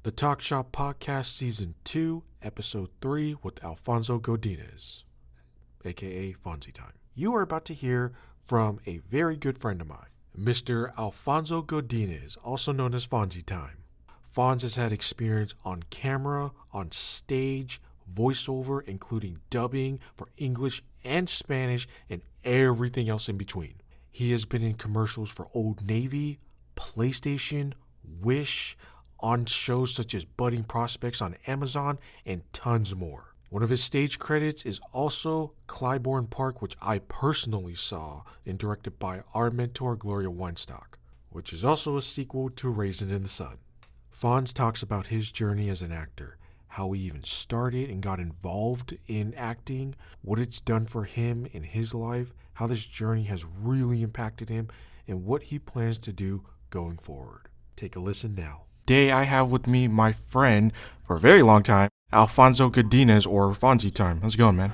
The Talk Shop Podcast Season 2, Episode 3 with Alfonso Godinez, aka Fonzy Time. You are about to hear from a very good friend of mine, Mr. Alfonso Godinez, also known as Fonzy Time. Fonz has had experience on camera, on stage, voiceover, including dubbing for English and Spanish, and everything else in between. He has been in commercials for Old Navy, PlayStation, Wish, on shows such as Budding Prospects on Amazon, and tons more. One of his stage credits is also Clybourne Park, which I personally saw and directed by our mentor Gloria Weinstock, which is also a sequel to Raisin in the Sun. Fonz talks about his journey as an actor, how he even started and got involved in acting, what it's done for him in his life, how this journey has really impacted him, and what he plans to do going forward. Take a listen now. Today I have with me my friend for a very long time, Alfonso Godinez, or Fonzy Time. How's it going, man?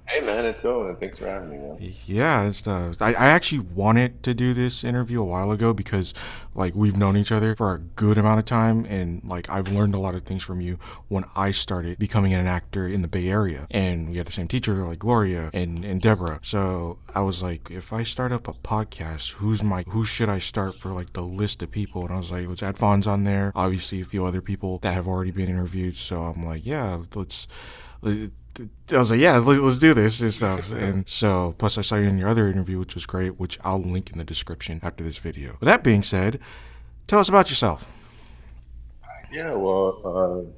Hey man, it's going. Thanks for having me, man. Yeah, I actually wanted to do this interview a while ago because, like, we've known each other for a good amount of time, and, like, I've learned a lot of things from you when I started becoming an actor in the Bay Area, and we had the same teacher, like Gloria and Deborah. So I was like, if I start up a podcast, who should I start for, like, the list of people? And I was like, let's add Fonz on there. Obviously, a few other people that have already been interviewed. So I'm like, yeah, I was like, yeah, let's do this and stuff. And so, plus I saw you in your other interview, which was great, which I'll link in the description after this video. With that being said, tell us about yourself. Yeah, well,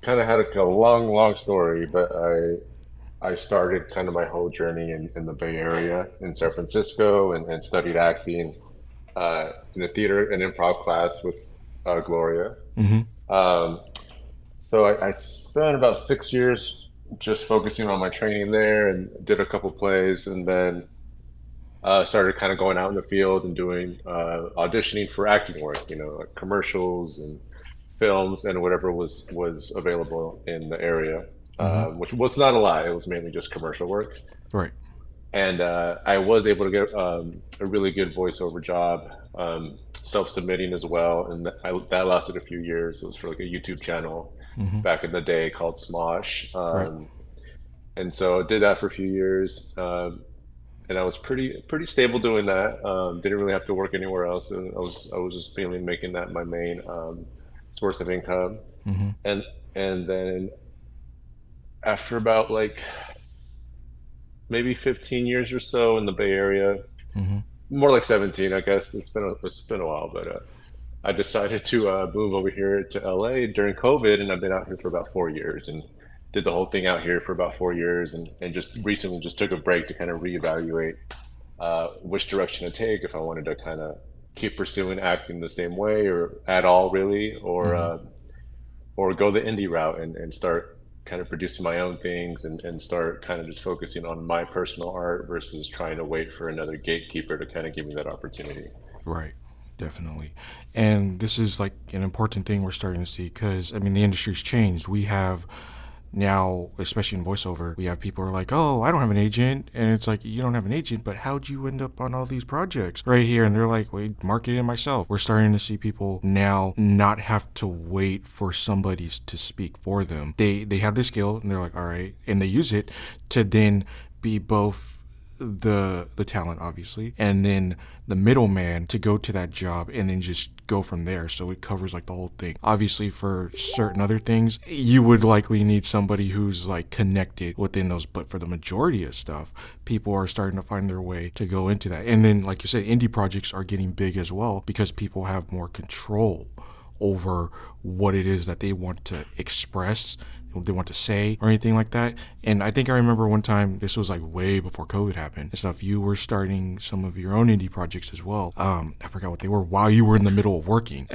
kind of had a long story, but I started kind of my whole journey in the Bay Area in San Francisco and studied acting in a theater and improv class with Gloria. Mm-hmm. Um, so I spent about 6 years just focusing on my training there and did a couple plays, and then started kind of going out in the field and doing auditioning for acting work, like commercials and films and whatever was available in the area, Mm-hmm. which was not a lot. It was mainly just commercial work, Right. and I was able to get a really good voiceover job, self-submitting as well, and that lasted a few years. It was for like a YouTube channel Mm-hmm. back in the day called Smosh. Right. And so I did that for a few years, and I was pretty stable doing that. Didn't really have to work anywhere else, and I was just mainly making that my main source of income. Mm-hmm. And then after about like maybe 15 years or so in the Bay Area, Mm-hmm. more like 17, I guess. It's been a while, but I decided to move over here to LA during COVID, and I've been out here for about 4 years and did the whole thing out here for about 4 years, and just recently just took a break to kind of reevaluate which direction to take, if I wanted to kind of keep pursuing acting the same way or at all really, Mm-hmm. or go the indie route and start kind of producing my own things and start kind of just focusing on my personal art versus trying to wait for another gatekeeper to kind of give me that opportunity. Right. Definitely. And this is like an important thing we're starting to see because, I mean, the industry's changed. We have now, especially in voiceover, we have people who are like, oh, I don't have an agent. And it's like, you don't have an agent, but how'd you end up on all these projects right here? And they're like, wait, market it myself. We're starting to see people now not have to wait for somebody to speak for them. They have the skill and they're like, all right. And they use it to then be both the talent, obviously, and then the middleman to go to that job and then just go from there. So it covers like the whole thing. Obviously, for certain other things, you would likely need somebody who's like connected within those, but for the majority of stuff, people are starting to find their way to go into that. And then, like you said, indie projects are getting big as well because people have more control over what it is that they want to express, what they want to say, or anything like that. And I think I remember one time, this was like way before COVID happened and stuff, you were starting some of your own indie projects as well. I forgot what they were while you were in the middle of working.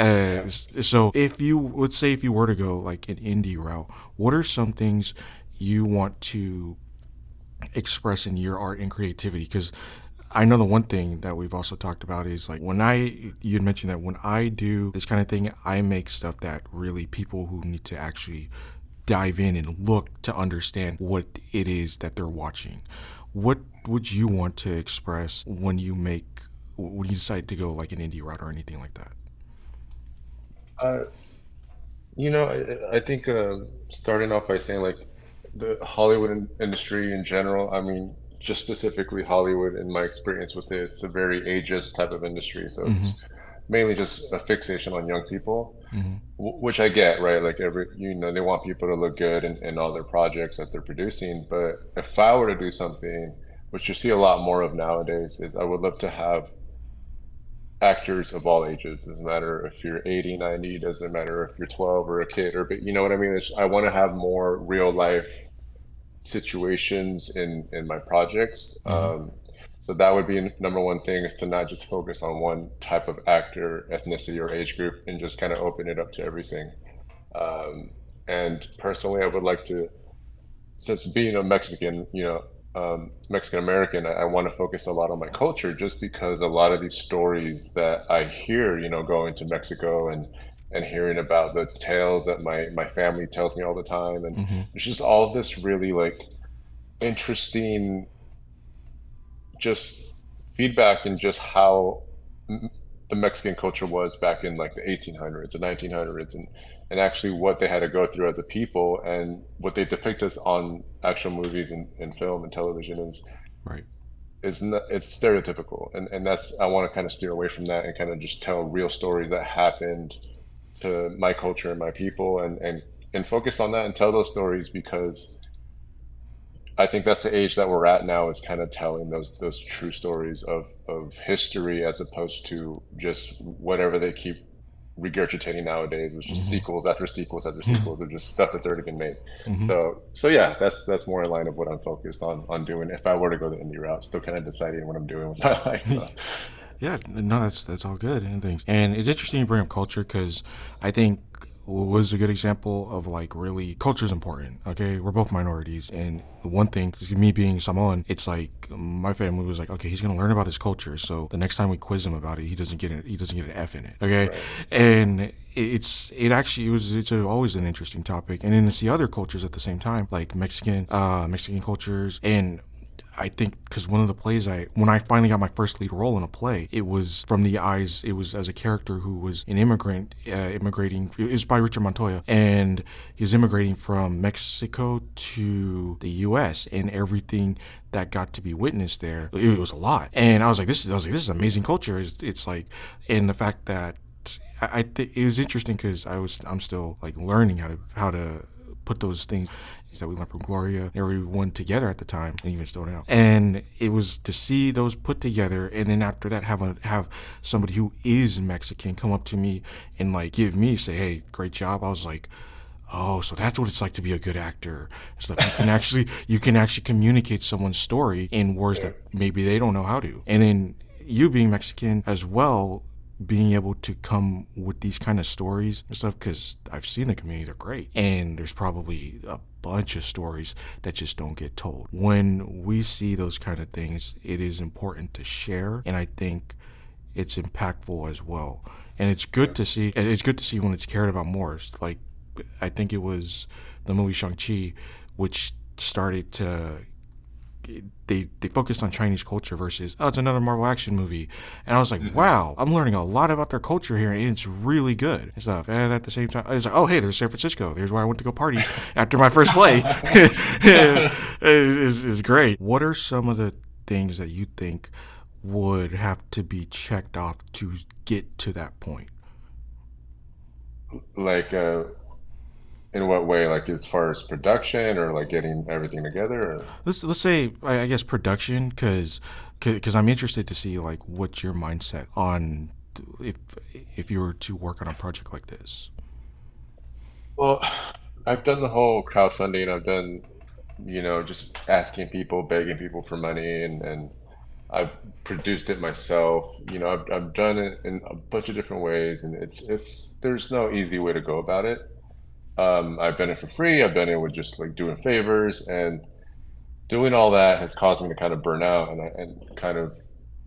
So let's say if you were to go like an indie route, what are some things you want to express in your art and creativity? Because I know the one thing that we've also talked about is like you'd mentioned that when I do this kind of thing, I make stuff that really people who need to actually dive in and look to understand what it is that they're watching. What would you want to express when you decide to go like an indie route or anything like that? Uh, I think starting off by saying like the Hollywood industry in general, I mean, just specifically Hollywood, in my experience with it, it's a very ageist type of industry. So Mm-hmm. it's mainly just a fixation on young people, Mm-hmm. which I get, right? Like they want people to look good in all their projects that they're producing. But if I were to do something, which you see a lot more of nowadays, is I would love to have actors of all ages. Doesn't matter if you're 80, 90, doesn't matter if you're 12 or a kid or, but you know what I mean? I want to have more real life situations in my projects. Mm-hmm. So that would be number one thing, is to not just focus on one type of actor, ethnicity, or age group, and just kind of open it up to everything. Um, and personally, I would like to, since being a Mexican, Mexican American, I want to focus a lot on my culture, just because a lot of these stories that I hear, going to Mexico and hearing about the tales that my family tells me all the time, and Mm-hmm. there's just all this really like interesting just feedback and just how the Mexican culture was back in like the 1800s and 1900s, and actually what they had to go through as a people, and what they depict us on actual movies and film and television Right. is not, it's stereotypical, and that's, I want to kind of steer away from that and kind of just tell real stories that happened to my culture and my people, and focus on that and tell those stories, because I think that's the age that we're at now, is kind of telling those true stories of history, as opposed to just whatever they keep regurgitating nowadays, which is Mm-hmm. sequels after sequels after sequels of just stuff that's already been made. Mm-hmm. So yeah, that's more in line of what I'm focused on doing if I were to go the indie route. Still kind of deciding what I'm doing with my life though. Yeah, no, that's all good and things. And it's interesting you bring up culture because I think was a good example of like really culture is important. Okay, we're both minorities, and one thing, 'cause me being Samoan, it's like my family was like, okay, he's gonna learn about his culture, so the next time we quiz him about it, he doesn't get an F in it. Okay, Right. and it's always an interesting topic, and then to see other cultures at the same time, like Mexican cultures, and I think because one of the plays when I finally got my first lead role in a play, it was from the eyes, it was as a character who was an immigrant, immigrating, it was by Richard Montoya, and he was immigrating from Mexico to the U.S., and everything that got to be witnessed there, it was a lot. And I was like, this is amazing culture. It's like, and the fact that it was interesting because I'm still like learning how to put those things that we learned from Gloria and everyone together at the time, and even still now. And it was to see those put together, and then after that, have somebody who is Mexican come up to me and like give me say, "Hey, great job." I was like, oh, so that's what it's like to be a good actor. It's like you can actually communicate someone's story in words Yeah. that maybe they don't know how to. And then you being Mexican as well, being able to come with these kind of stories and stuff, because I've seen the community, they're great, and there's probably a bunch of stories that just don't get told. When we see those kind of things, it is important to share, and I think it's impactful as well. And it's good to see. It's good to see when it's cared about more. It's like I think it was the movie Shang-Chi, which started to they focused on Chinese culture versus it's another Marvel action movie, and I was like, Hmm. wow, I'm learning a lot about their culture here, and it's really good and stuff. And at the same time, it's like, oh hey, there's San Francisco. There's where I went to go party after my first play. is great. What are some of the things that you think would have to be checked off to get to that point? Like, in what way? Like as far as production, or like getting everything together? Or? Let's say I guess production, because I'm interested to see like what's your mindset on if if you were to work on a project like this. Well, I've done the whole crowdfunding. I've done, just asking people, begging people for money, and I've produced it myself. I've done it in a bunch of different ways, and there's no easy way to go about it. I've done it for free. I've done it with just like doing favors, and doing all that has caused me to kind of burn out, and kind of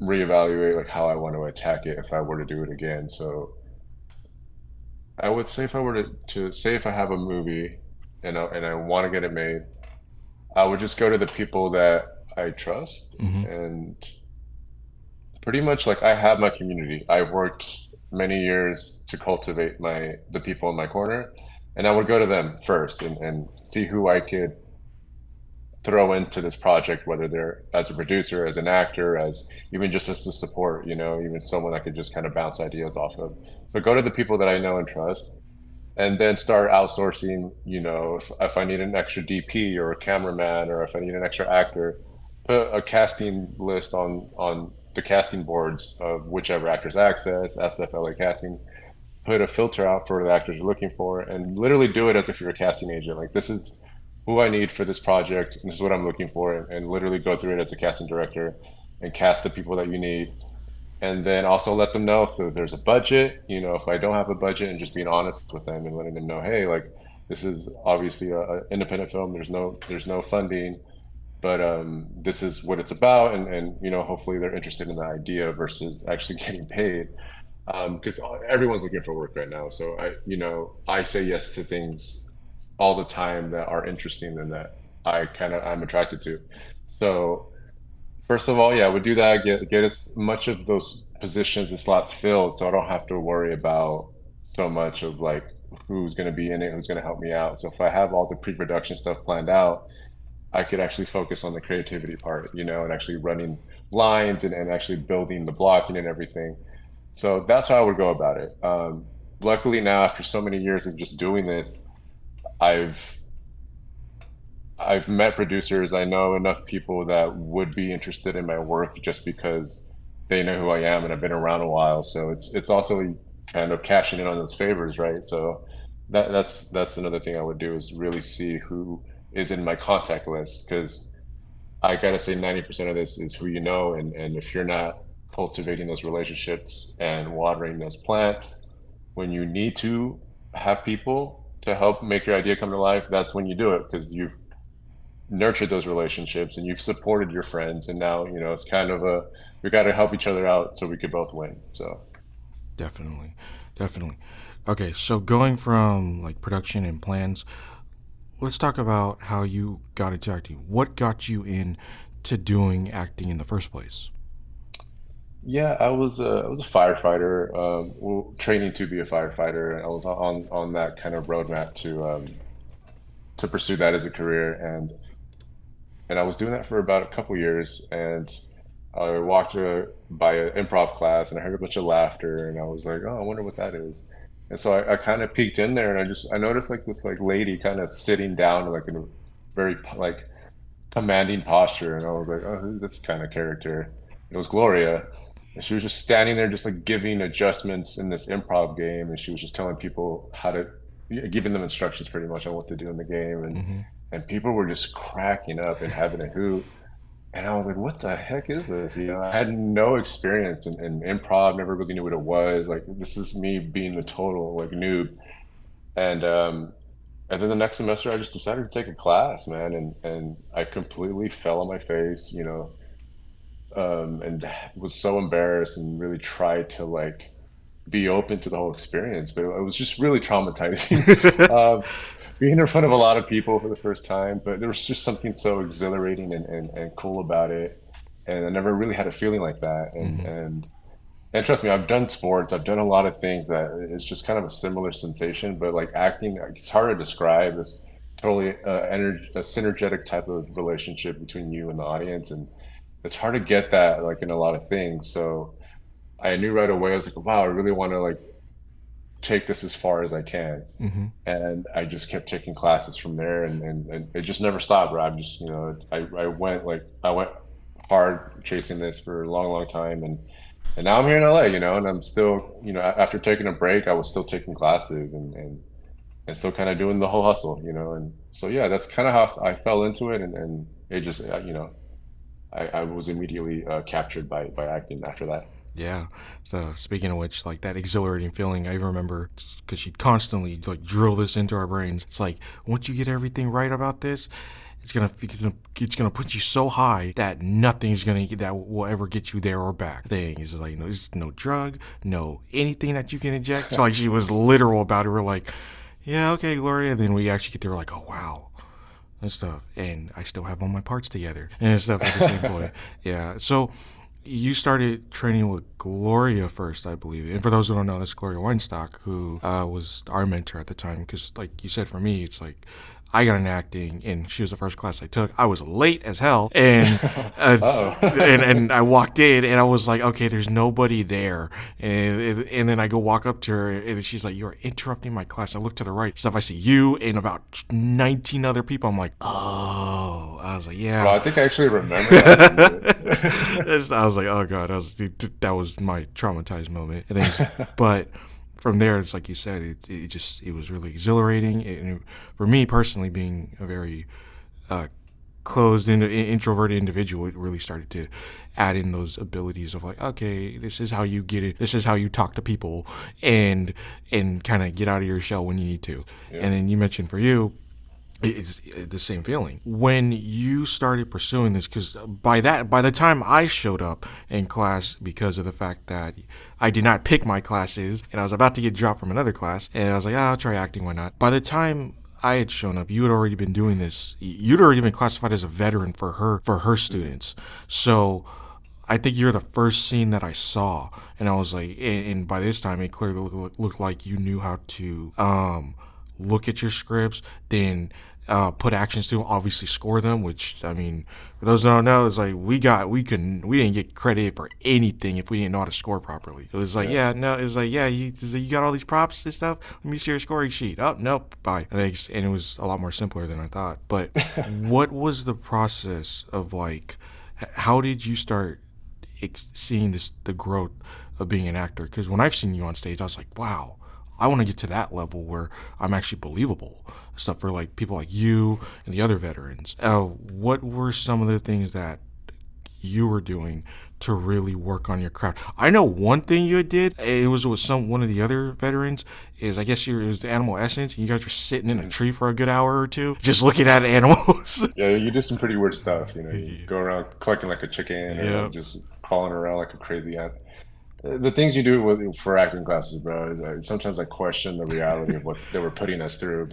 reevaluate like how I want to attack it if I were to do it again. So I would say, if I were to say, if I have a movie and I want to get it made, I would just go to the people that I trust, Mm-hmm. and pretty much like I have my community. I've worked many years to cultivate the people in my corner. And I would go to them first and see who I could throw into this project, whether they're as a producer, as an actor, as even just as a support, even someone I could just kind of bounce ideas off of. So go to the people that I know and trust, and then start outsourcing. If I need an extra DP or a cameraman, or if I need an extra actor, put a casting list on the casting boards of whichever actors access, SFLA casting, put a filter out for the actors you're looking for, and literally do it as if you're a casting agent. Like, this is who I need for this project, and this is what I'm looking for, and literally go through it as a casting director and cast the people that you need. And then also let them know if there's a budget, if I don't have a budget, and just being honest with them and letting them know, hey, like, this is obviously a independent film. There's no funding, but this is what it's about, and hopefully they're interested in the idea versus actually getting paid, because everyone's looking for work right now. So I say yes to things all the time that are interesting and that I'm attracted to. So first of all, yeah, we do that. Get as much of those positions and slots filled, so I don't have to worry about so much of like who's going to be in it, who's going to help me out. So if I have all the pre-production stuff planned out, I could actually focus on the creativity part, and actually running lines and actually building the blocking and everything. So that's how I would go about it. Luckily now, after so many years of just doing this, I've I've met producers. I know enough people that would be interested in my work just because they know who I am and I've been around a while. So it's also kind of cashing in on those favors, right? So that's another thing I would do, is really see who is in my contact list, because I gotta say 90% of this is who you know, and if you're not cultivating those relationships and watering those plants when you need to have people to help make your idea come to life, that's when you do it, because you've nurtured those relationships and you've supported your friends, and now it's kind of a, we got to help each other out so we could both win. So Definitely, definitely. Okay, so going from like production and plans, let's talk about how you got into acting. What got you into doing acting in the first place? yeah, I was a firefighter, well, training to be a firefighter. I was on that kind of roadmap to pursue that as a career, and I was doing that for about a couple years, and I walked by an improv class and I heard a bunch of laughter, and I was like, oh, I wonder what that is. And so I kind of peeked in there, and I noticed like this like lady kind of sitting down like in a very like commanding posture, and I was like, oh, who's this kind of character? It was Gloria, and she was just standing there, just like giving adjustments in this improv game, and she was just telling people how to, giving them instructions pretty much on what to do in the game, Mm-hmm. and people were just cracking up and having a hoot. And I was like, what the heck is this? I had no experience in improv, never really knew what it was. Like, this is me being the total like noob. And and then the next semester I just decided to take a class, man, and I completely fell on my face, and was so embarrassed and really tried to like be open to the whole experience, but it was just really traumatizing. uh, Being in front of a lot of people for the first time, but there was just something so exhilarating and cool about it. And I never really had a feeling like that. Mm-hmm. And trust me, I've done sports, I've done a lot of things that it's just kind of a similar sensation, but like acting, it's hard to describe. It's totally a synergetic type of relationship between you and the audience. And it's hard to get that like in a lot of things. So I knew right away, I was like, wow, I really want to like take this as far as I can. Mm-hmm. And I just kept taking classes from there, and it just never stopped, bro. I'm just, I went hard chasing this for a long, long time. And now I'm here in LA, and I'm still, after taking a break, I was still taking classes and still kind of doing the whole hustle, and so, yeah, that's kind of how I fell into it. And it just, I was immediately captured by acting after that. Yeah. So speaking of which, like that exhilarating feeling, I remember because she'd constantly like drill this into our brains. It's like once you get everything right about this, it's gonna put you so high that nothing's gonna get that will ever get you there or back. Thing is like, there's no drug, no anything that you can inject. So like she was literal about it. We're like, yeah, okay, Gloria. And then we actually get there, like, oh wow, and stuff. And I still have all my parts together and stuff at the same point. Yeah. So you started training with Gloria first, I believe. And for those who don't know, that's Gloria Weinstock, who was our mentor at the time. Because, like you said, for me, it's like I got into acting, and she was the first class I took. I was late as hell, and Oh. and I walked in, and I was like, okay, there's nobody there, and then I go walk up to her, and she's like, you're interrupting my class. I look to the right, stuff. I see you and about 19 other people. I'm like, oh, I was like, Bro, yeah. I think I actually remember that. I was like, oh god, that was my traumatized moment. And then, but from there, it's like you said, it was really exhilarating. For me personally, being a very closed introverted individual, it really started to add in those abilities of like, okay, this is how you get it. This is how you talk to people, and kind of get out of your shell when you need to. Yeah. And then you mentioned for you, it's the same feeling when you started pursuing this, because by the time I showed up in class, because of the fact that I did not pick my classes and I was about to get dropped from another class, and I was like, I'll try acting, why not? By the time I had shown up, you had already been doing this. You'd already been classified as a veteran for her students. So I think you're the first scene that I saw, and I was like, and by this time it clearly looked like you knew how to look at your scripts, then put actions to them, obviously score them. Which, I mean, for those who don't know, it's like we didn't get credit for anything if we didn't know how to score properly. It was like, Yeah. it was like, you got all these props and stuff. Let me see your scoring sheet. Oh, nope, bye. And it was a lot more simpler than I thought. But what was the process of like, how did you start seeing the growth of being an actor? Because when I've seen you on stage, I was like, wow, I want to get to that level where I'm actually believable. Stuff for like people like you and the other veterans. What were some of the things that you were doing to really work on your craft? I know one thing you did. It was with one of the other veterans. Is I guess it was the animal essence. And you guys were sitting in a tree for a good hour or two, just looking at animals. Yeah, you do some pretty weird stuff. You go around collecting like a chicken, or Yeah. like just crawling around like a crazy ant. The things you do for acting classes, bro. Sometimes I question the reality of what they were putting us through,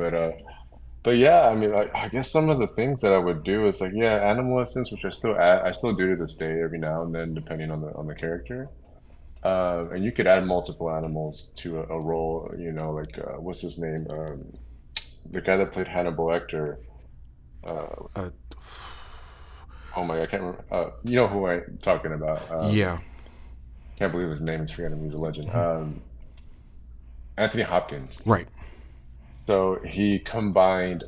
but yeah, I mean, I guess some of the things that I would do is like, yeah, animal essence, which I still do to this day every now and then, depending on the character. And you could add multiple animals to a role. Like what's his name? The guy that played Hannibal Lecter. Uh, Uh, oh my, I can't remember. You know who I'm talking about? yeah. Can't believe his name is forgetting. He's a legend. Anthony Hopkins. Right. So he combined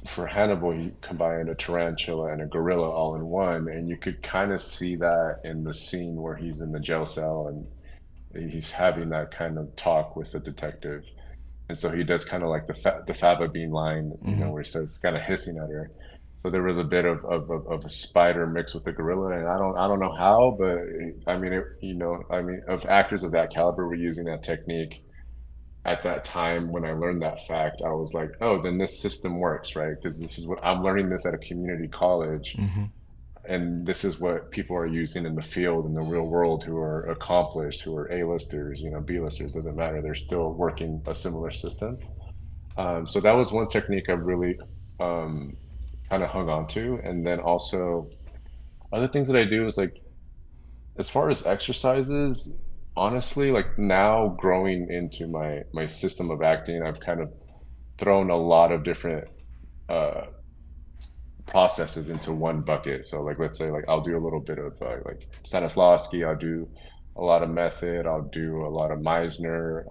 for Hannibal. He combined a tarantula and a gorilla all in one, and you could kind of see that in the scene where he's in the jail cell and he's having that kind of talk with the detective. And so he does kind of like the fava bean line, where he starts kind of hissing at her. So there was a bit of a spider mixed with a gorilla, and I don't know how, but I mean, of actors of that caliber were using that technique at that time. When I learned that fact, I was like, oh, then this system works, right? Because this is what I'm learning this at a community college, Mm-hmm. and this is what people are using in the field, in the real world, who are accomplished, who are A-listers, B-listers, doesn't matter. They're still working a similar system. So that was one technique I really kind of hung on to. And then also other things that I do is like, as far as exercises, honestly, like now growing into my system of acting, I've kind of thrown a lot of different uh, processes into one bucket. So like, let's say like I'll do a little bit of like Stanislavski, I'll do a lot of method, I'll do a lot of Meisner.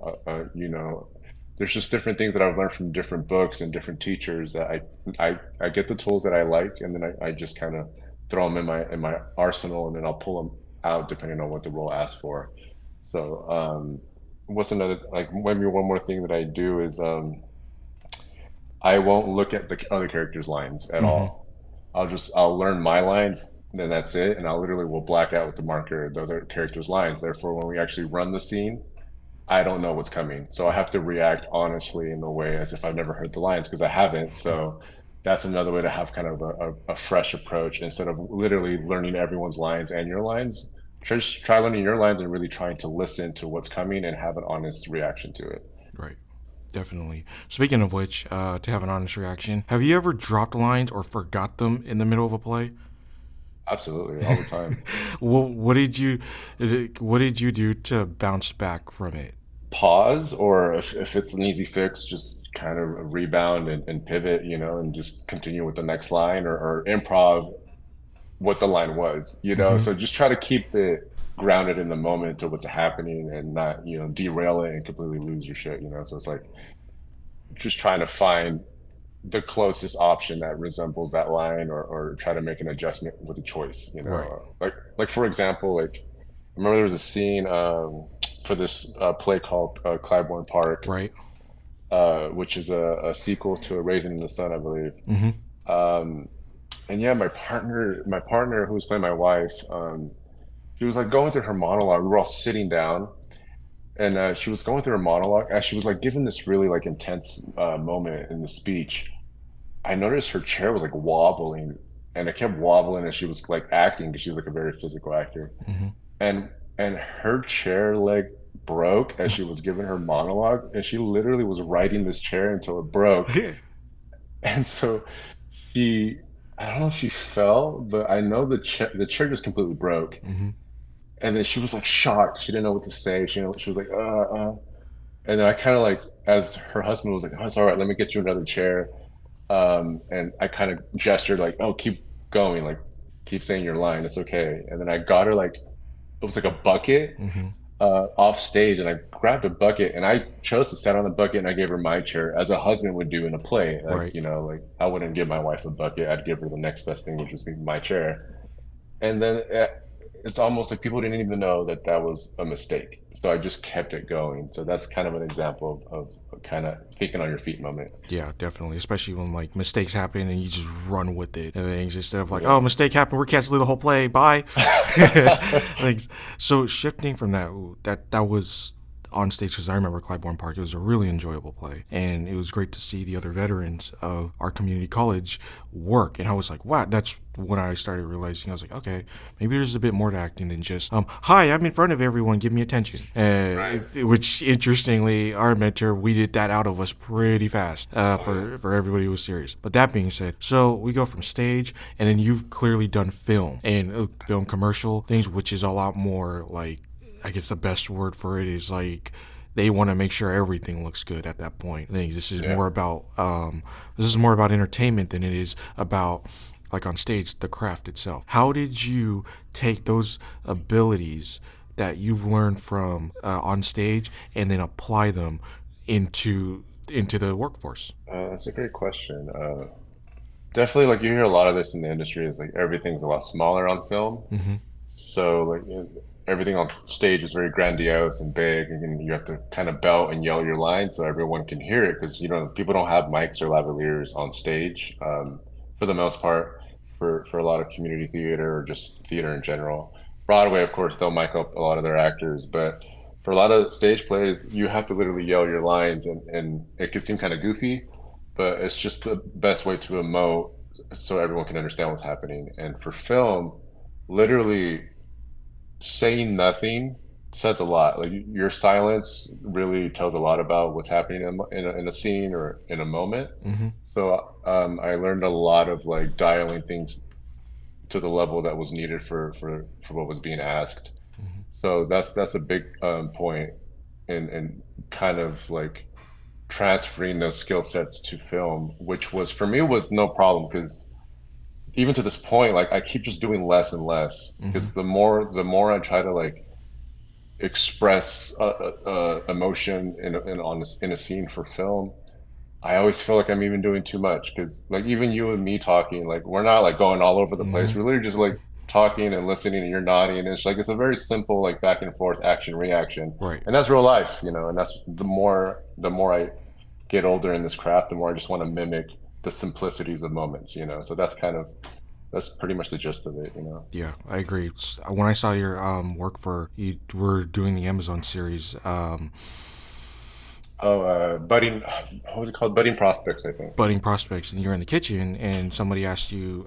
There's just different things that I've learned from different books and different teachers that I get the tools that I like, and then I just kind of throw them in my arsenal, and then I'll pull them out depending on what the role asks for. So what's another, like, maybe one more thing that I do is I won't look at the other characters' lines at Mm-hmm. all. I'll learn my lines, then that's it, and I literally will black out with the marker the other characters' lines. Therefore, when we actually run the scene, I don't know what's coming. So I have to react honestly in a way as if I've never heard the lines, because I haven't. So that's another way to have kind of a fresh approach instead of literally learning everyone's lines and your lines. Just try learning your lines and really trying to listen to what's coming and have an honest reaction to it. Right. Definitely. Speaking of which, to have an honest reaction, have you ever dropped lines or forgot them in the middle of a play? Absolutely, all the time. Well, what did you do to bounce back from it? Pause, or if it's an easy fix, just kind of rebound and pivot, and just continue with the next line, or improv what the line was. Hmm. So just try to keep it grounded in the moment to what's happening and not, derail it and completely lose your shit. So it's like just trying to find the closest option that resembles that line, or try to make an adjustment with a choice, Right. like for example, like I remember there was a scene for this play called Claiborne Park, Right. which is a sequel to A Raisin in the Sun, I believe. Hmm. Um, and yeah, my partner who was playing my wife, she was like going through her monologue. We were all sitting down, and she was going through her monologue as she was like giving this really like intense moment in the speech. I noticed her chair was like wobbling, and it kept wobbling as she was like acting, because she was like a very physical actor. Hmm. And her chair leg broke as she was giving her monologue, and she literally was riding this chair until it broke. And so she, I don't know if she fell, but I know the chair just completely broke. Hmm. And then she was like shocked. She didn't know what to say. She was like, And then I kind of like, as her husband was like, oh, it's all right, let me get you another chair. And I kind of gestured like, oh, keep going, like keep saying your line, it's okay. And then I got her like, it was like a bucket Hmm. off stage, and I grabbed a bucket and I chose to sit on the bucket, and I gave her my chair as a husband would do in a play. Like, Right. like I wouldn't give my wife a bucket, I'd give her the next best thing, which was my chair. And then it's almost like people didn't even know that that was a mistake. So I just kept it going. So that's kind of an example of kind of thinking on your feet moment. Yeah, definitely. Especially when like mistakes happen and you just run with it and things instead of like, Yeah. oh, mistake happened, we're canceling the whole play. Bye. Like, so shifting from that, that was on stage because I remember Clybourne Park. It was a really enjoyable play, and it was great to see the other veterans of our community college work. And I was like, wow, that's when I started realizing I was like, okay, maybe there's a bit more to acting than just hi, I'm in front of everyone, give me attention. Right. Which interestingly, our mentor weeded that out of us pretty fast Oh yeah. for everybody who was serious. But that being said, so we go from stage, and then you've clearly done film and film commercial things, which is a lot more like, I guess the best word for it is like they want to make sure everything looks good at that point. I think Yeah. this is more about entertainment than it is about like on stage the craft itself. How did you take those abilities that you've learned from on stage and then apply them into the workforce? That's a great question. Definitely, like you hear a lot of this in the industry, is like everything's a lot smaller on film. Mm-hmm. So like everything on stage is very grandiose and big, and you have to kind of belt and yell your lines so everyone can hear it, because people don't have mics or lavaliers on stage, for the most part, for a lot of community theater or just theater in general. Broadway, of course, they'll mic up a lot of their actors, but for a lot of stage plays, you have to literally yell your lines, and it can seem kind of goofy, but it's just the best way to emote so everyone can understand what's happening. And for film, literally saying nothing says a lot. Like your silence really tells a lot about what's happening in a scene or in a moment. Mm-hmm. So I learned a lot of like dialing things to the level that was needed for what was being asked. Mm-hmm. So that's a big point in kind of like transferring those skill sets to film, which was for me was no problem, because even to this point, like I keep just doing less and less, Mm-hmm. because the more I try to like express emotion in a scene for film, I always feel like I'm even doing too much, because like even you and me talking, like we're not like going all over the Mm-hmm. place. We're literally just like talking and listening, and you're nodding. And it's like it's a very simple like back and forth action reaction, Right. and that's real life. And that's the more I get older in this craft, the more I just want to mimic the simplicities of moments. So that's pretty much the gist of it. Yeah, I agree. When I saw your work for you were doing the Amazon series, Oh, budding, what was it called? Budding prospects, I think. budding prospects, and you're in the kitchen and somebody asked you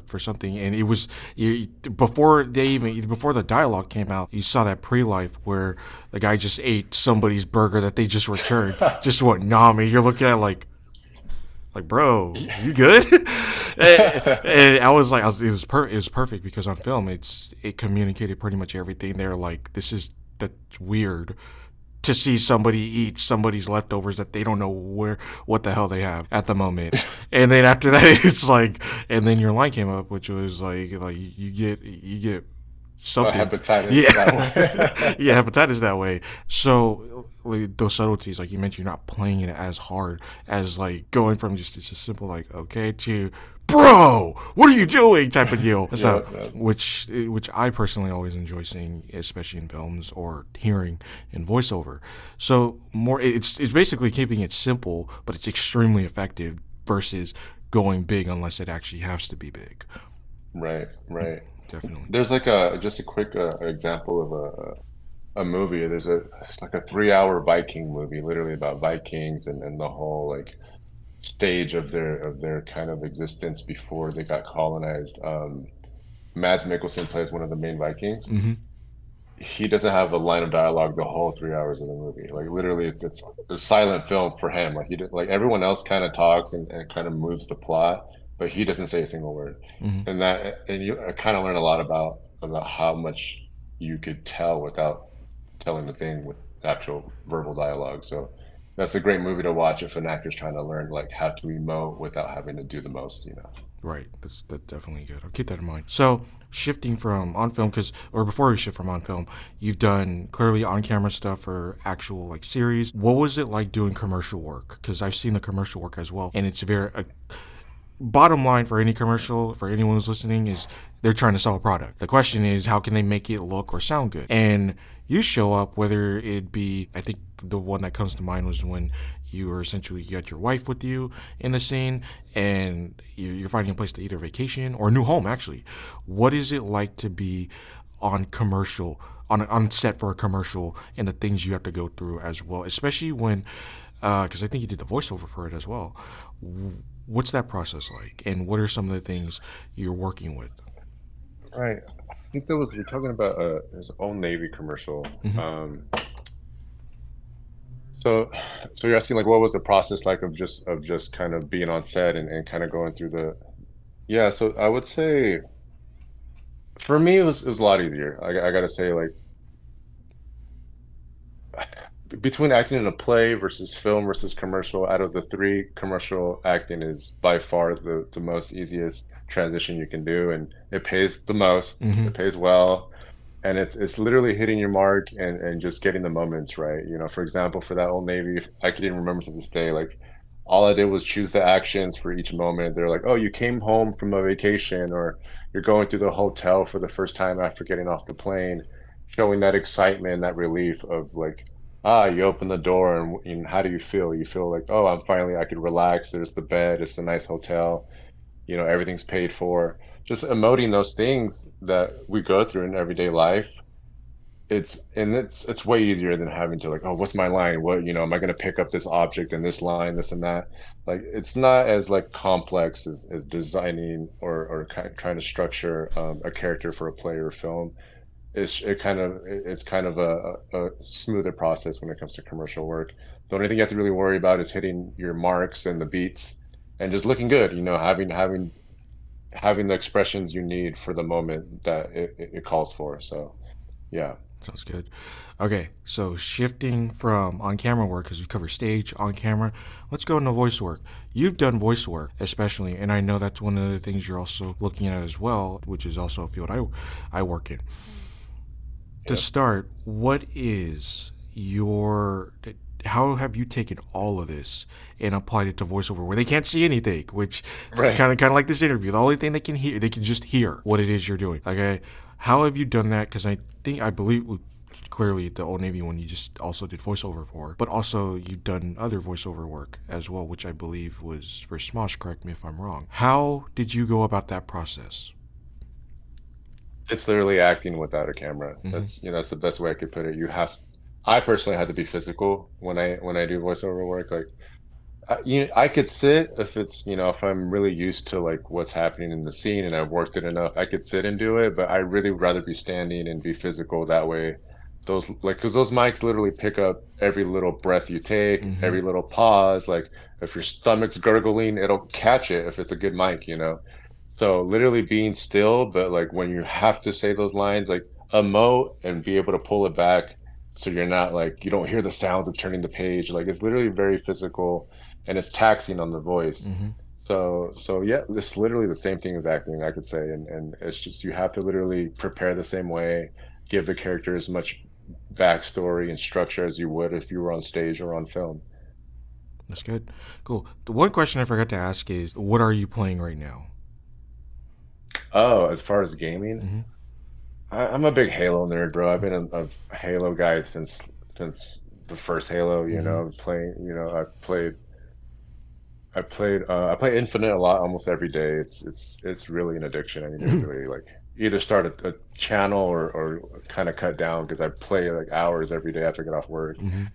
for something, and it was before the dialogue came out, you saw that pre-life where the guy just ate somebody's burger that they just returned, just went nom, and you're looking at it like, Like, bro, you good? And I was like, it was perfect because on film, it communicated pretty much everything. They're like, that's weird to see somebody eat somebody's leftovers that they don't know what the hell they have at the moment. And then after that, it's like, and then your line came up, which was like you get something. Hepatitis Yeah. that way. Yeah, hepatitis that way. So like, those subtleties, like you mentioned, you're not playing it as hard as like going from just simple like okay to bro, what are you doing type of deal. Yeah, So yeah. which I personally always enjoy seeing, especially in films or hearing in voiceover. So more, it's basically keeping it simple, but it's extremely effective versus going big unless it actually has to be big. Right, right. Definitely. There's like a just a quick example of a movie. It's like a 3 hour Viking movie, literally about Vikings and the whole like stage of their kind of existence before they got colonized. Mads Mikkelsen plays one of the main Vikings. Mm-hmm. He doesn't have a line of dialogue the whole 3 hours of the movie. Like literally, it's a silent film for him. Like like everyone else kind of talks and kind of moves the plot, but he doesn't say a single word. Mm-hmm. And you kind of learn a lot about how much you could tell without telling the thing with actual verbal dialogue. So that's a great movie to watch if an actor's trying to learn like how to emote without having to do the most, you know. Right. That's definitely good. I'll keep that in mind. So shifting from on film, or before we shift from on film, you've done clearly on camera stuff for actual like series. What was it like doing commercial work? Because I've seen the commercial work as well, and it's very bottom line for any commercial, for anyone who's listening, is they're trying to sell a product. The question is, how can they make it look or sound good? And you show up, whether it be, I think the one that comes to mind was when you had your wife with you in the scene, and you're finding a place to either vacation or a new home, actually. What is it like to be on commercial, on set for a commercial, and the things you have to go through as well, especially when, because I think you did the voiceover for it as well. What's that process like, and what are some of the things you're working with? Right. I think there was you're talking about his old Navy commercial. Mm-hmm. So so you're asking like what was the process like of just kind of being on set and kind of going through the yeah, so I would say for me it was a lot easier. I gotta say like between acting in a play versus film versus commercial, out of the three, commercial acting is by far the most easiest transition you can do, and it pays the most, Mm-hmm. it pays well, and it's literally hitting your mark and just getting the moments right. You know, for example, for that Old Navy, I could even remember to this day, like all I did was choose the actions for each moment. They're like, oh, you came home from a vacation, or you're going to the hotel for the first time after getting off the plane, showing that excitement, that relief of like, ah, you open the door and how do you feel? You feel like, oh, I could relax. There's the bed. It's a nice hotel. You know, everything's paid for. Just emoting those things that we go through in everyday life, it's way easier than having to like, oh, what's my line, what, you know, am I going to pick up this object and this line, this and that. Like it's not as like complex as designing or kind of trying to structure a character for a play or film. It's kind of a smoother process when it comes to commercial work. The only thing you have to really worry about is hitting your marks and the beats and just looking good, you know, having the expressions you need for the moment that it calls for. So yeah. Sounds good. Okay, so shifting from on camera work, because we cover stage, on camera, let's go into voice work. You've done voice work, especially, and I know that's one of the things you're also looking at as well, which is also a field I work in. To Yep. start, what is your how have you taken all of this and applied it to voiceover where they can't see anything, which Right. kind of like this interview, the only thing they can hear, they can just hear what it is you're doing. Okay, how have you done that? Because I believe clearly the Old Navy one you just also did voiceover for, but also you've done other voiceover work as well, which I believe was for Smosh. Correct me if I'm wrong. How did you go about that process? It's literally acting without a camera. Mm-hmm. That's, you know, that's the best way I could put it. I personally had to be physical when I do voiceover work. Like, I could sit if it's, you know, if I'm really used to like what's happening in the scene and I've worked it enough, I could sit and do it, but I really would rather be standing and be physical that way. those like because those mics literally pick up every little breath you take, Mm-hmm. every little pause. Like if your stomach's gurgling, it'll catch it if it's a good mic, you know. So literally being still, but like when you have to say those lines, like emote and be able to pull it back so you're not like you don't hear the sounds of turning the page. Like it's literally very physical and it's taxing on the voice. Mm-hmm. So yeah, it's literally the same thing as acting, I could say, and it's just you have to literally prepare the same way, give the character as much backstory and structure as you would if you were on stage or on film. That's good. Cool. The one question I forgot to ask is, what are you playing right now? Oh, as far as gaming, Mm-hmm. I'm a big Halo nerd, bro. I've been a Halo guy since the first Halo, you Mm-hmm. know, playing, I play Infinite a lot almost every day. It's really an addiction. I need to really like either start a channel or kind of cut down because I play like hours every day after I get off work. Mm-hmm.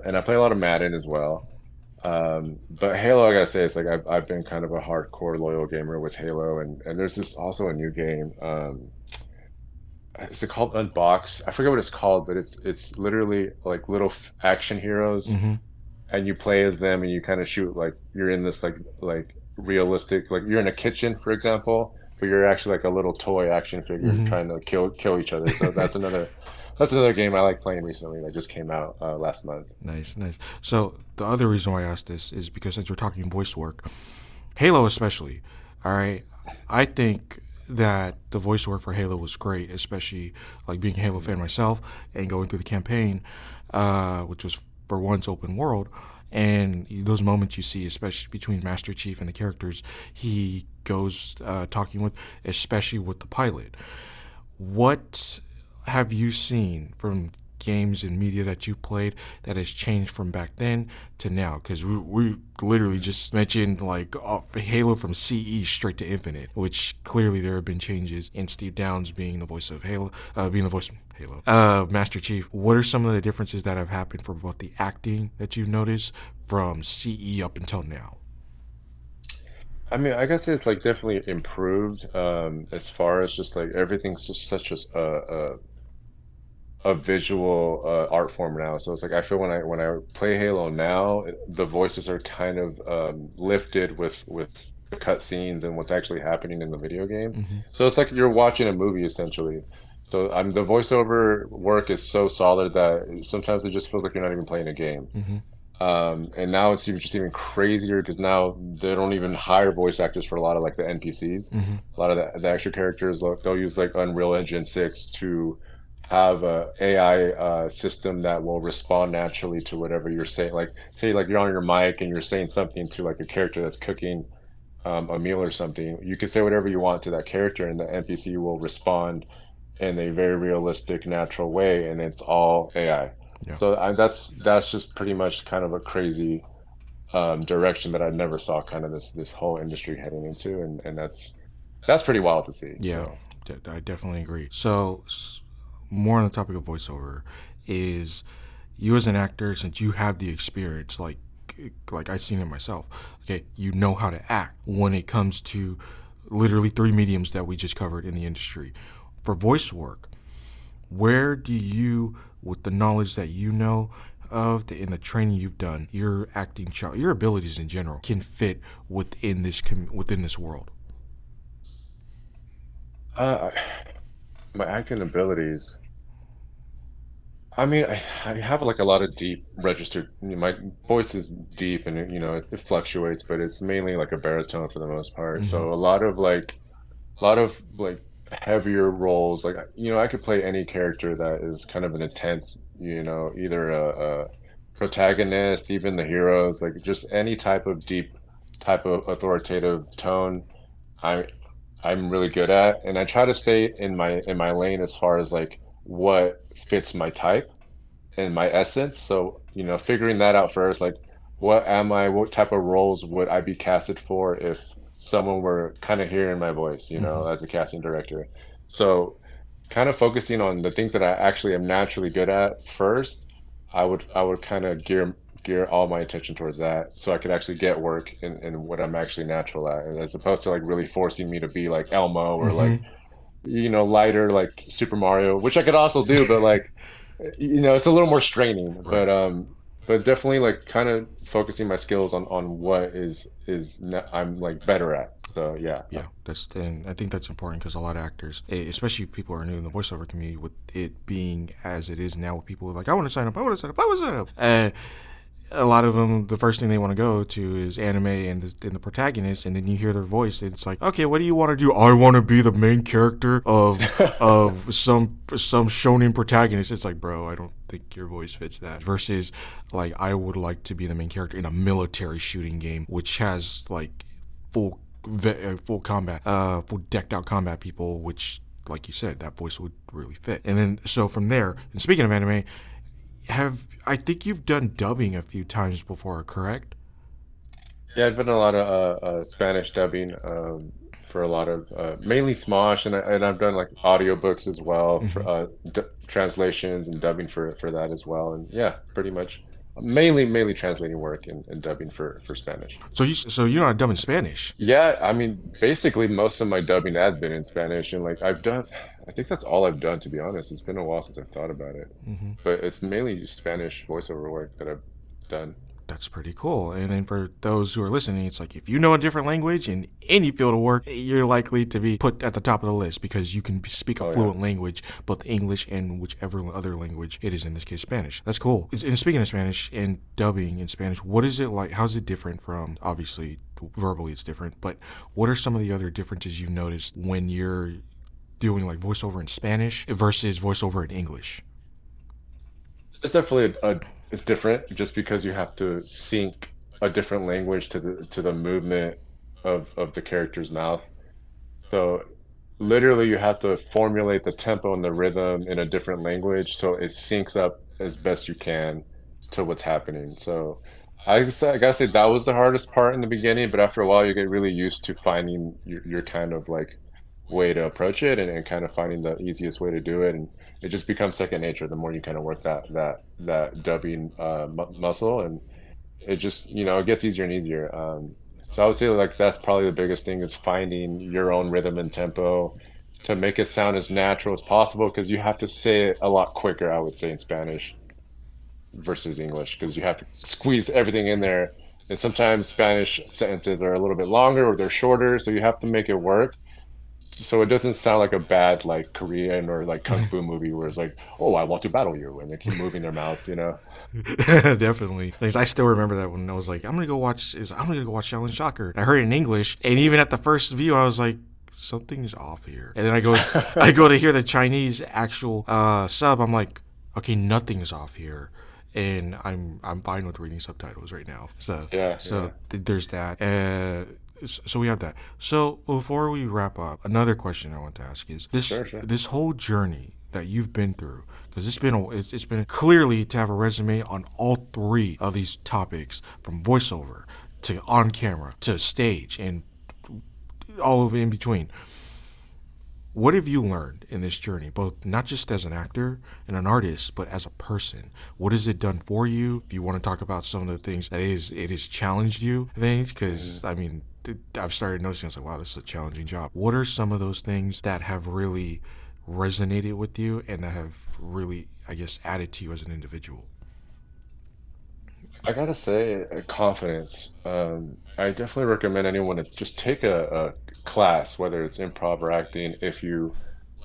And I play a lot of Madden as well. But Halo, I gotta say, it's like I've been kind of a hardcore loyal gamer with Halo, and there's this also a new game. Is it called Unbox? I forget what it's called, but it's literally like little action heroes, Mm-hmm. and you play as them, and you kind of shoot like you're in this like realistic, like you're in a kitchen, for example, but you're actually like a little toy action figure Mm-hmm. trying to kill each other. So that's another game I like playing recently that just came out last month. Nice, nice. So the other reason why I asked this is because since we're talking voice work, Halo especially, all right, I think that the voice work for Halo was great, especially like being a Halo fan myself and going through the campaign, which was for once open world. And those moments you see, especially between Master Chief and the characters he goes talking with, especially with the pilot. What have you seen from games and media that you played that has changed from back then to now? Because we literally just mentioned like Halo from CE straight to Infinite, which clearly there have been changes in Steve Downes being the voice of Halo, being the voice of Halo, Master Chief. What are some of the differences that have happened for both the acting that you've noticed from CE up until now? I mean, I guess it's like definitely improved as far as just like everything's just such a visual art form now. So it's like I feel when I play Halo now, the voices are kind of lifted with the cut scenes and what's actually happening in the video game. Mm-hmm. So it's like you're watching a movie essentially. So I'm the voiceover work is so solid that sometimes it just feels like you're not even playing a game. Mm-hmm. And now it's even just even crazier because now they don't even hire voice actors for a lot of like the NPCs. Mm-hmm. A lot of the extra characters, they'll use like Unreal Engine 6 to have a AI system that will respond naturally to whatever you're saying. Like say like you're on your mic and you're saying something to like a character that's cooking a meal or something. You can say whatever you want to that character, and the NPC will respond in a very realistic, natural way, and it's all AI. Yeah. So that's just pretty much kind of a crazy direction that I never saw kind of this whole industry heading into, and that's pretty wild to see. Yeah, So I definitely agree. So, more on the topic of voiceover is you as an actor, since you have the experience, like I've seen it myself. Okay, you know how to act when it comes to literally three mediums that we just covered in the industry. For voice work, where do you, with the knowledge that you know of in the training you've done, your acting, your abilities in general, can fit within this world? uh, my acting abilities. I mean, I have like a lot of deep registered. My voice is deep, and it fluctuates, but it's mainly like a baritone for the most part. Mm-hmm. So a lot of like heavier roles. Like I could play any character that is kind of an intense. Either a protagonist, even the heroes, like just any type of deep, type of authoritative tone. I I'm really good at, and I try to stay in my lane as far as like what fits my type and my essence. So, figuring that out first, like what am I, what type of roles would I be casted for if someone were kind of hearing my voice, Mm-hmm. as a casting director. So kind of focusing on the things that I actually am naturally good at first, I would kind of gear all my attention towards that so I could actually get work in what I'm actually natural at, as opposed to like really forcing me to be like Elmo or Mm-hmm. lighter like Super Mario, which I could also do, but like it's a little more straining. Right. But definitely like kind of focusing my skills on what I'm like better at. So yeah. Yeah, and I think that's important because a lot of actors, especially people who are new in the voiceover community, with it being as it is now, with people like, I want to sign up, I want to sign up, I want to sign up. A lot of them, the first thing they want to go to is anime and the protagonist, and then you hear their voice, and it's like, okay, what do you want to do? I want to be the main character of some shonen protagonist. It's like, bro, I don't think your voice fits that. Versus, like, I would like to be the main character in a military shooting game, which has like full full combat, full decked out combat people, which, like you said, that voice would really fit. And then so from there, and speaking of anime, I think you've done dubbing a few times before, correct? Yeah, I've done a lot of Spanish dubbing for a lot of mainly Smosh, and I've done like audiobooks as well Mm-hmm. for d translations and dubbing for that as well. And yeah, pretty much mainly translating work and dubbing for Spanish. So you know how to dub in Spanish. Yeah, I mean, basically most of my dubbing has been in Spanish, and like I think that's all I've done, to be honest. It's been a while since I've thought about it, Mm-hmm. but it's mainly just Spanish voiceover work that I've done. That's pretty cool. And then for those who are listening, it's like if you know a different language in any field of work, you're likely to be put at the top of the list because you can speak a Oh yeah. fluent language, both English and whichever other language it is, in this case, Spanish. That's cool. And speaking of Spanish and dubbing in Spanish, what is it like? How's it different from, obviously, verbally it's different, but what are some of the other differences you've noticed when you're doing like voiceover in Spanish versus voiceover in English? It's definitely it's different just because you have to sync a different language to the movement of the character's mouth. So literally you have to formulate the tempo and the rhythm in a different language so it syncs up as best you can to what's happening. So I gotta say that was the hardest part in the beginning, but after a while you get really used to finding your kind of like way to approach it and kind of finding the easiest way to do it, and it just becomes second nature the more you kind of work that dubbing muscle, and it just it gets easier and easier. So I would say like that's probably the biggest thing is finding your own rhythm and tempo to make it sound as natural as possible because you have to say it a lot quicker, I would say, in Spanish versus English because you have to squeeze everything in there. And sometimes Spanish sentences are a little bit longer or they're shorter, so you have to make it work so it doesn't sound like a bad like Korean or like kung fu movie where it's like, oh, I want to battle you, and they keep moving their mouth. Definitely. Like, I still remember that when I was like, I'm gonna go watch Shaolin Shocker. And I heard it in English, and even at the first view, I was like, something's off here. And then I go to hear the Chinese actual sub. I'm like, okay, nothing's off here. And I'm fine with reading subtitles right now. So Yeah, yeah. there's that. So we have that. So before we wrap up, another question I want to ask is Sure, sure. this whole journey that you've been through, because it's been clearly to have a resume on all three of these topics, from voiceover to on camera to stage and all of it in between. What have you learned in this journey, both not just as an actor and an artist, but as a person? What has it done for you? If you want to talk about some of the things that it has challenged you, things, because I mean, I've started noticing, I was like, wow, this is a challenging job. What are some of those things that have really resonated with you and that have really, I guess, added to you as an individual? I gotta say, confidence. I definitely recommend anyone to just take a class, whether it's improv or acting, if you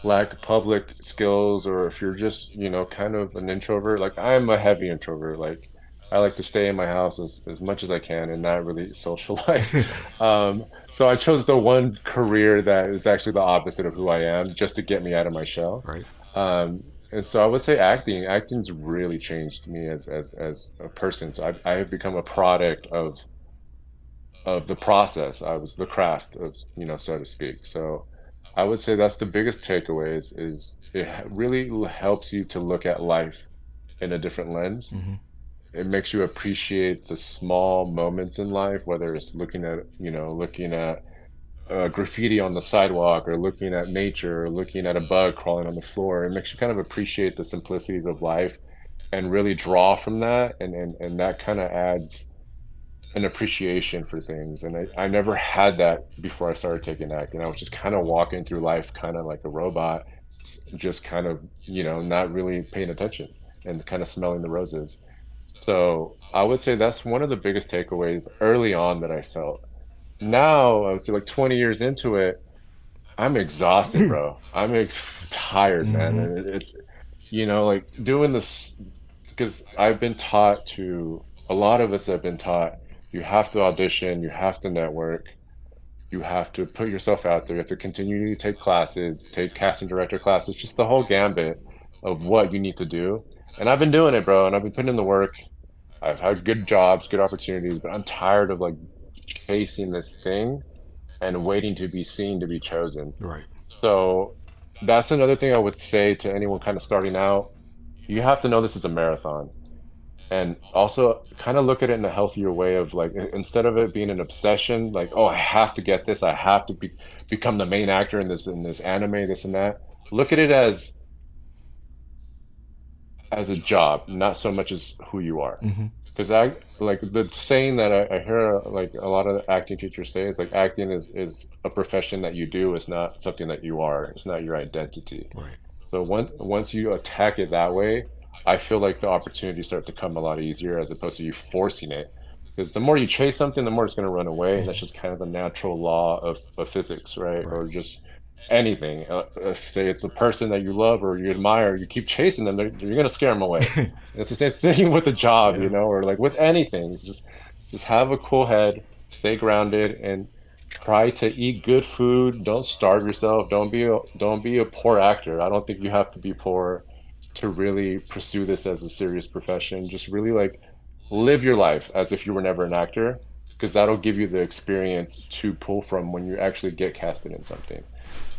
lack public skills or if you're just, kind of an introvert. Like I'm a heavy introvert. Like I like to stay in my house as much as I can and not really socialize. So I chose the one career that is actually the opposite of who I am, just to get me out of my shell. Right? And so I would say acting. Acting's really changed me as a person. So I have become a product of the process. I was the craft of, so to speak. So I would say that's the biggest takeaway is it really helps you to look at life in a different lens. Mm-hmm. It makes you appreciate the small moments in life, whether it's looking at graffiti on the sidewalk or looking at nature or looking at a bug crawling on the floor. It makes you kind of appreciate the simplicities of life and really draw from that. And that kind of adds an appreciation for things. And I never had that before I started taking acting. I was just kind of walking through life kind of like a robot, just kind of, not really paying attention and kind of smelling the roses. So I would say that's one of the biggest takeaways early on that I felt. Now, I would say like 20 years into it, I'm exhausted, bro. Tired, man. Mm-hmm. And it's, like doing this, because I've been taught a lot of us have been taught, you have to audition, you have to network, you have to put yourself out there, you have to continue to take classes, take casting director classes, just the whole gambit of what you need to do. And I've been doing it, bro, and I've been putting in the work. I've had good jobs, good opportunities, but I'm tired of like chasing this thing and waiting to be seen to be chosen. Right. So that's another thing I would say to anyone kind of starting out. You have to know this is a marathon, and also kind of look at it in a healthier way of like instead of it being an obsession, like, oh, I have to get this, I have to become the main actor in this anime, this and that. Look at it as a job, not so much as who you are. Mm-hmm. Because I like the saying that I hear like a lot of acting teachers say is like acting is a profession that you do. It's not something that you are. It's not your identity. Right. So once you attack it that way, I feel like the opportunities start to come a lot easier as opposed to you forcing it. Because the more you chase something, the more it's going to run away, and that's Mm-hmm. just kind of the natural law of physics, right? Right. Or just anything. Say it's a person that you love or you admire, you keep chasing them, you're going to scare them away. And it's the same thing with a job, Yeah. or like with anything. It's just have a cool head, stay grounded, and try to eat good food. Don't starve yourself. Don't be a poor actor. I don't think you have to be poor to really pursue this as a serious profession. Just really like live your life as if you were never an actor, because that'll give you the experience to pull from when you actually get casted in something.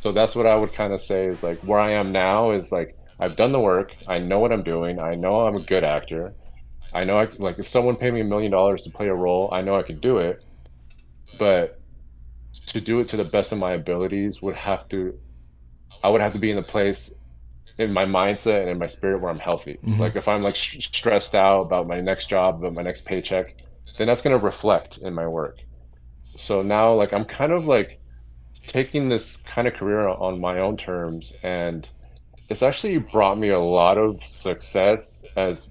So that's what I would kind of say is like where I am now is like I've done the work. I know what I'm doing. I know I'm a good actor. I know like if someone paid me $1 million to play a role, I know I can do it. But to do it to the best of my abilities I would have to be in a place in my mindset and in my spirit where I'm healthy. Mm-hmm. Like if I'm like stressed out about my next job, about my next paycheck, then that's going to reflect in my work. So now like I'm kind of like taking this kind of career on my own terms, and it's actually brought me a lot of success as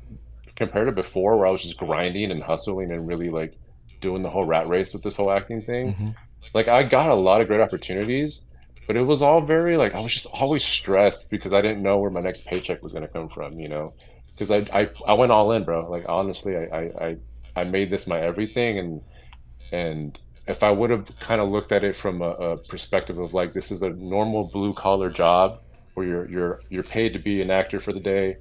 compared to before where I was just grinding and hustling and really like doing the whole rat race with this whole acting thing. Mm-hmm. Like I got a lot of great opportunities, but it was all very like I was just always stressed because I didn't know where my next paycheck was going to come from, because I went all in, bro. Like honestly, I made this my everything, and if I would have kind of looked at it from a perspective of like this is a normal blue collar job where you're paid to be an actor for the day,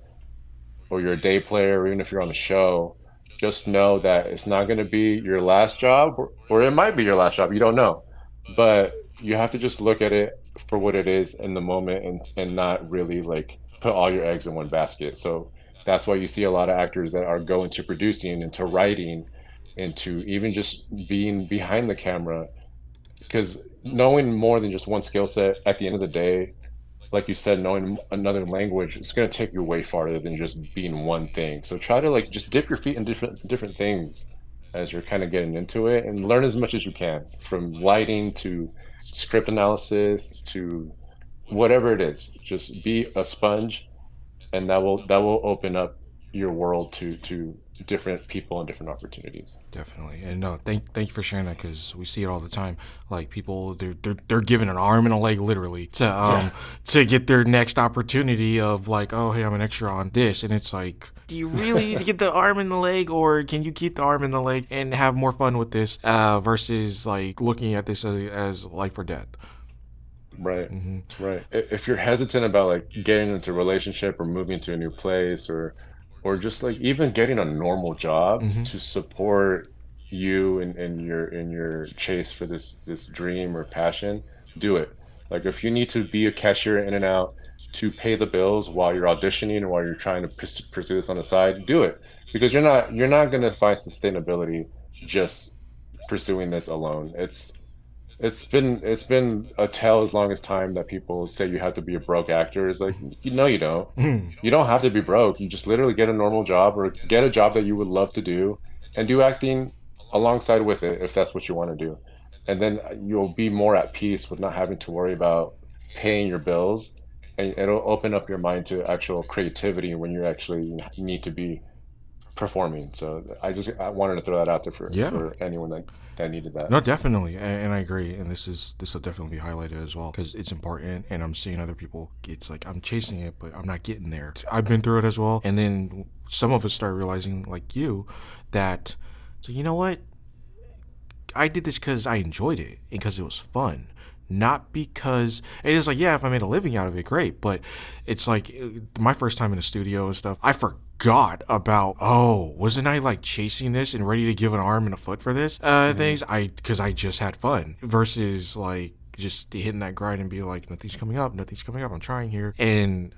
or you're a day player, or even if you're on a show, just know that it's not going to be your last job, or it might be your last job. You don't know, but you have to just look at it for what it is in the moment, and not really like put all your eggs in one basket. So that's why you see a lot of actors that are going to producing, into writing, into even just being behind the camera, because knowing more than just one skill set at the end of the day, like you said, knowing another language, it's going to take you way farther than just being one thing. So try to like just dip your feet in different things as you're kind of getting into it, and learn as much as you can, from lighting to script analysis to whatever it is. Just be a sponge, and that will open up your world to different people and different opportunities. Definitely, and no, thank you for sharing that because we see it all the time. Like people, they're given an arm and a leg literally Yeah, to get their next opportunity of like, oh hey, I'm an extra on this, and it's like, do you really need to get the arm and the leg, or can you keep the arm and the leg and have more fun with this versus like looking at this as life or death? right. Mm-hmm. Right. If you're hesitant about like getting into a relationship or moving to a new place, or just like even getting a normal job Mm-hmm. to support you in your chase for this dream or passion, do it. Like if you need to be a cashier in and out to pay the bills while you're auditioning or while you're trying to pursue this on the side, do it, because you're not going to find sustainability just pursuing this alone. It's been a tale as long as time that people say you have to be a broke actor. It's like, you don't. You don't have to be broke. You just literally get a normal job or get a job that you would love to do and do acting alongside with it if that's what you want to do. And then you'll be more at peace with not having to worry about paying your bills, and it'll open up your mind to actual creativity when you actually need to be performing. So I wanted to throw that out there Yeah. for anyone that needed that. No, definitely, and I agree. And this will definitely be highlighted as well because it's important. And I'm seeing other people. It's like I'm chasing it, but I'm not getting there. I've been through it as well. And then some of us start realizing, like you, that so you know what, I did this because I enjoyed it and because it was fun. Not because it is like, yeah, if I made a living out of it, great. But it's like my first time in the studio and stuff, I forgot about, oh, wasn't I like chasing this and ready to give an arm and a foot for this Hmm. things? Because I just had fun versus like just hitting that grind and be like, nothing's coming up, nothing's coming up. I'm trying here. And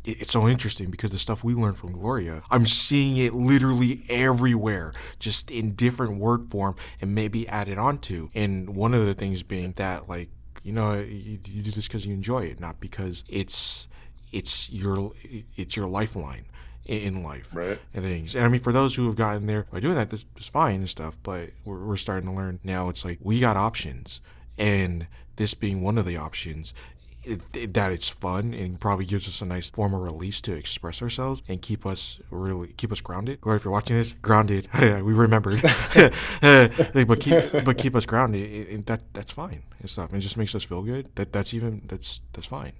it's so interesting because the stuff we learned from Gloria, I'm seeing it literally everywhere, just in different word form and maybe added onto. And one of the things being that, like, you do this because you enjoy it, not because it's your it's your lifeline in life Right. and things. And I mean, for those who have gotten there by doing that, this is fine and stuff. But we're starting to learn now. It's like we got options, and this being one of the options, that it's fun and probably gives us a nice form of release to express ourselves and keep us grounded. Gloria, if you're watching this, grounded. We remembered, but keep us grounded, and that's fine and stuff. And it just makes us feel good. That's fine.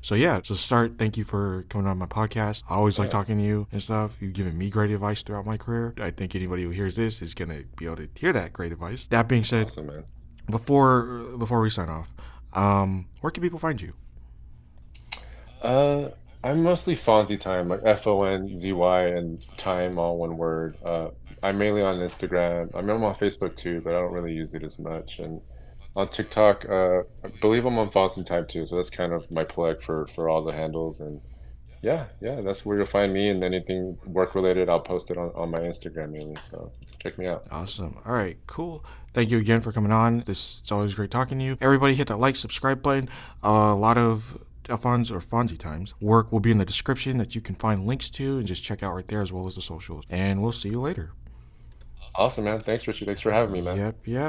So yeah, so start. Thank you for coming on my podcast. I always like Yeah. talking to you and stuff. You've given me great advice throughout my career. I think anybody who hears this is gonna be able to hear that great advice. That being said, Awesome, man. before we sign off, where can people find you? Uh, I'm mostly Fonzy Time, like Fonzy and time, all one word. I'm mainly on Instagram. I'm on Facebook too, but I don't really use it as much. And on TikTok, I believe I'm on Fonzy Time too, so that's kind of my plug for all the handles. And yeah, that's where you'll find me. And anything work related, I'll post it on my Instagram mainly. So check me out. Awesome. All right, cool. Thank you again for coming on. It's always great talking to you. Everybody hit that like, subscribe button. A lot of Alfonso or Fonzy Times work will be in the description that you can find links to and just check out right there as well as the socials. And we'll see you later. Awesome, man. Thanks, Richie. Thanks for having me, man. Yep, yep.